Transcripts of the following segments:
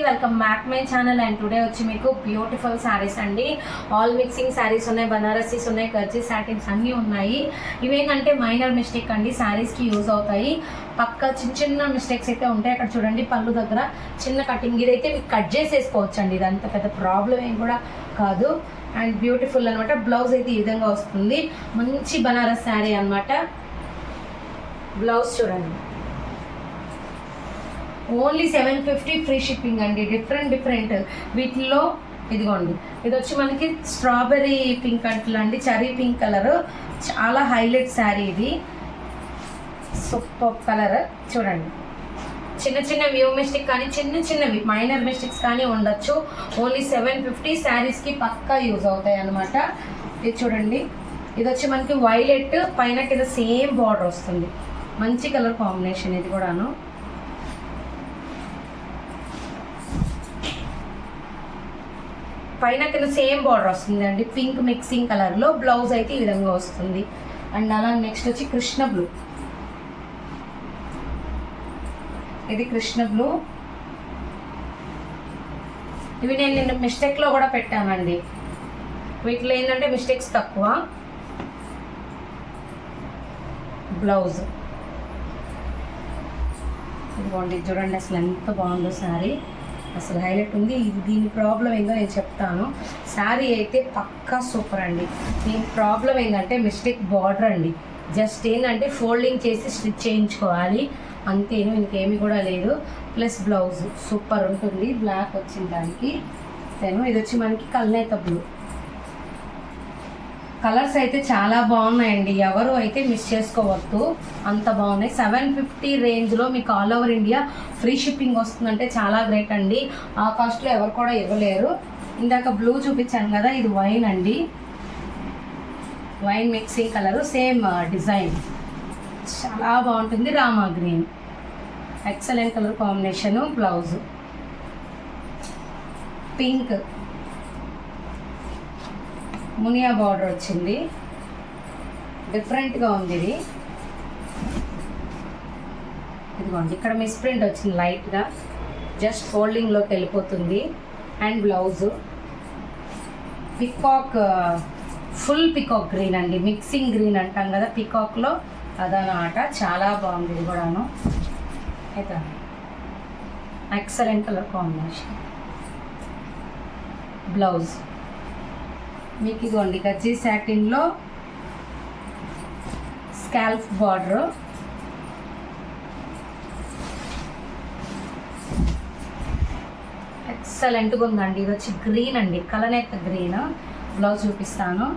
Welcome back my channel. And today వచ్చి మీకు beautiful saris అండి. ఆల్ మిక్సింగ్ శారీస్ ఉన్నాయి, బనారసీస్ ఉన్నాయి, గర్జీ సాటిన్స్ అన్నీ ఉన్నాయి. ఇవేంటంటే మైనర్ మిస్టేక్ అండి, శారీస్కి యూజ్ అవుతాయి. పక్క చిన్న చిన్న మిస్టేక్స్ అయితే ఉంటాయి. అక్కడ చూడండి పళ్ళు దగ్గర చిన్న కటింగ్, ఇదైతే మీకు కట్ చేసేసుకోవచ్చు అండి, ఇదంతా పెద్ద ప్రాబ్లం ఏం కూడా కాదు. అండ్ బ్యూటిఫుల్ అనమాట. బ్లౌజ్ అయితే ఈ విధంగా వస్తుంది, మంచి బనారస్ శారీ అనమాట. బ్లౌజ్ చూడండి, ఓన్లీ 750 ఫ్రీ షిప్పింగ్ అండి. డిఫరెంట్ వీటిల్లో ఇదిగోండి, ఇది వచ్చి మనకి స్ట్రాబెర్రీ పింక్ అండి, చెర్రీ పింక్ కలర్, చాలా హైలైట్ శారీ ఇది. సూపర్ కలర్ చూడండి. చిన్న చిన్న వ్యూ మిస్టేక్ కానీ చిన్నవి మైనర్ మిస్టేక్స్ కానీ ఉండొచ్చు. ఓన్లీ 750 శారీస్కి పక్కా యూజ్ అవుతాయి అన్నమాట. ఇది చూడండి, ఇది వచ్చి మనకి వైలెట్ పైన కింద సేమ్ బార్డర్ వస్తుంది, మంచి కలర్ కాంబినేషన్ ఇది కూడాను. పైన కింద సేమ్ బార్డర్ వస్తుంది అండి, పింక్ మిక్సింగ్ కలర్లో. బ్లౌజ్ అయితే ఈ విధంగా వస్తుంది. అండ్ అలా నెక్స్ట్ వచ్చి కృష్ణ బ్లూ, ఇది కృష్ణ బ్లూ. ఇవి నేను నిన్న మిస్టేక్లో కూడా పెట్టానండి, వీటిలో ఏంటంటే మిస్టేక్స్ తక్కువ. బ్లౌజ్ ఇదిగోండి, చూడండి అసలు ఎంత బాగుందో శారీ, అసలు హైలైట్ ఉంది. ఇది దీని ప్రాబ్లం ఏందో నేను చెప్తాను. శారీ అయితే పక్కా సూపర్ అండి. దీని ప్రాబ్లం ఏంటంటే మిస్టేక్ బార్డర్ అండి, జస్ట్ ఏంటంటే ఫోల్డింగ్ చేసి స్టిచ్ చేయించుకోవాలి అంతేను, ఇంకేమీ కూడా లేదు. ప్లస్ బ్లౌజ్ సూపర్ ఉంటుంది, బ్లాక్ వచ్చిన దానికి. ఇది వచ్చి మనకి కల్నేత బ్లూ. కలర్స్ అయితే చాలా బాగున్నాయండి, ఎవరు అయితే మిస్ చేసుకోవద్దు, అంత బాగున్నాయి. 750 రేంజ్లో మీకు all over India free shipping వస్తుందంటే చాలా గ్రేట్ అండి. ఆ కాస్ట్లో ఎవరు కూడా ఇవ్వలేరు. ఇందాక బ్లూ చూపించాను కదా, ఇది వైన్ అండి, wine mixing colour, same design, చాలా బాగుంటుంది. Rama green, excellent colour combination. Blouse pink, Muniya border వచ్చింది, డిఫరెంట్గా ఉంది ఇది. ఇదిగోండి, ఇక్కడ మిస్ ప్రింట్ వచ్చింది లైట్గా, జస్ట్ ఫోల్డింగ్లోకి వెళ్ళిపోతుంది. And blouse peacock, full peacock green అండి, మిక్సింగ్ గ్రీన్ అంటాం కదా పికాక్లో, అదనమాట. చాలా బాగుంది ఇది కూడాను. అయితే ఎక్సలెంట్ కలర్ కాంబినేషన్. బ్లౌజ్ మీకు ఇదిగోండి గజ్జీ సాటిన్లో స్కాల్ఫ్ బార్డర్, ఎక్సలెంట్గా ఉందండి. ఇది వచ్చి గ్రీన్ అండి, కలనేత గ్రీన్. బ్లౌజ్ చూపిస్తాను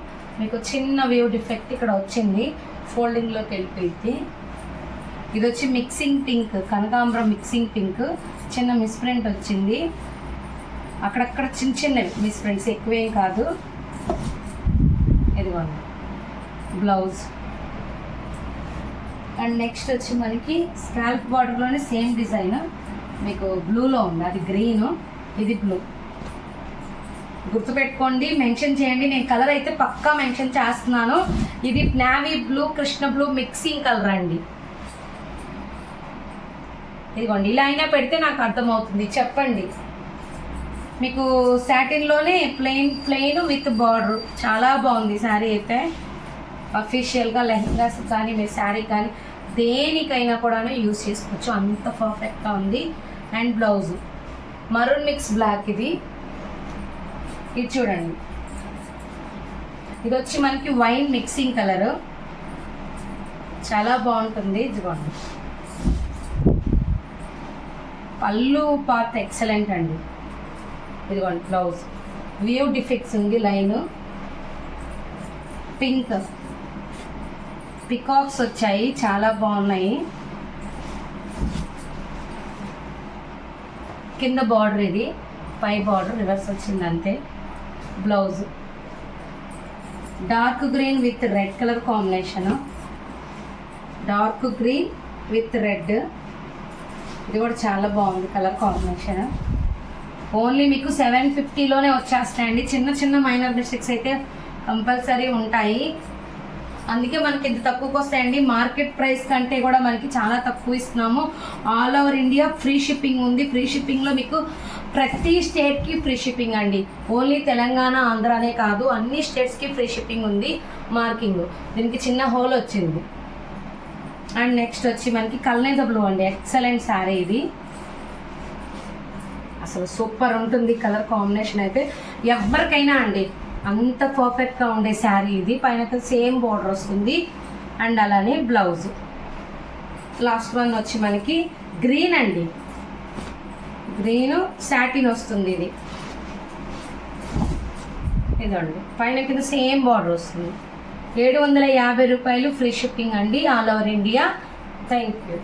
మీకు. చిన్న వ్యూ డిఫెక్ట్ ఇక్కడ వచ్చింది, ఫోల్డింగ్లోకి వెళ్ళిపోయింది. ఇది వచ్చి మిక్సింగ్ పింక్, కనకాంబరం మిక్సింగ్ పింక్, చిన్న మిస్ప్రింట్ వచ్చింది అక్కడక్కడ, చిన్నవి మిస్ప్రింట్స్, ఎక్కువేం కాదు. ఇదిగోండి బ్లౌజ్. అండ్ నెక్స్ట్ వచ్చి మనకి స్కాల్ప్ బార్డర్లోనే సేమ్ డిజైన్ మీకు బ్లూలో ఉంది, అది గ్రీన్, ఇది బ్లూ. గుర్తుపెట్టుకోండి, మెన్షన్ చేయండి, నేను కలర్ అయితే పక్కా మెన్షన్ చేస్తున్నాను. ఇది navy blue, Krishna blue mixing colour అండి. ఇదిగోండి, ఇలా అయినా పెడితే నాకు అర్థమవుతుంది, చెప్పండి. మీకు సాటిన్లోనే ప్లెయిన్ విత్ బార్డర్, చాలా బాగుంది శారీ అయితే. అఫీషియల్గా లెహంగాస్ కానీ మీరు శారీ కానీ దేనికైనా కూడా యూజ్ చేసుకోవచ్చు, అంత పర్ఫెక్ట్గా ఉంది. And blouse maroon mix black, ఇది చూడండి. ఇది వచ్చి మనకి వైన్ మిక్సింగ్ కలర్, చాలా బాగుంటుంది. ఇదిగోండి పళ్ళు పాత ఎక్సలెంట్ అండి. ఇదిగోండి బ్లౌజ్, వ్యూ డిఫెక్ట్స్ ఉంది, లైన్ పింక్, పికాక్స్ వచ్చాయి, చాలా బాగున్నాయి. కింద బార్డర్, ఇది పై బార్డర్ రివర్స్ వచ్చింది అంతే. Blouse dark green with red colour combination, dark green with red, ఇది కూడా చాలా బాగుంది కలర్ కాంబినేషన్. ఓన్లీ మీకు 750లోనే వచ్చేస్తాయండి. చిన్న మైనర్ మిస్టేక్స్ అయితే కంపల్సరీ ఉంటాయి, అందుకే మనకి ఇంత తక్కువకి వస్తాయండి. మార్కెట్ ప్రైస్ కంటే కూడా మనకి చాలా తక్కువ ఇస్తున్నాము. All over India free shipping ఉంది. ఫ్రీ షిప్పింగ్లో మీకు ప్రతి స్టేట్కి ఫ్రీ షిప్పింగ్ అండి. ఓన్లీ తెలంగాణ ఆంధ్రానే కాదు, అన్ని స్టేట్స్కి ఫ్రీ షిప్పింగ్ ఉంది. మార్కింగ్ దీనికి చిన్న హోల్ వచ్చింది. అండ్ నెక్స్ట్ వచ్చి మనకి కల్నేత బ్లూ అండి, ఎక్సలెంట్ శారీ ఇది. అసలు సూపర్ ఉంటుంది కలర్ కాంబినేషన్ అయితే. ఎవరికైనా అండి అంత పర్ఫెక్ట్గా ఉండే శారీ ఇది. పైన సేమ్ బార్డర్ వస్తుంది అండ్ అలానే బ్లౌజ్. లాస్ట్ వన్ వచ్చి మనకి గ్రీన్ అండి, గ్రీన్ సాటిన్ వస్తుంది ఇది. ఇదండి పైన కింద సేమ్ బార్డర్ వస్తుంది. 750 రూపాయలు ఫ్రీ షిప్పింగ్ అండి, all over India. Thank you.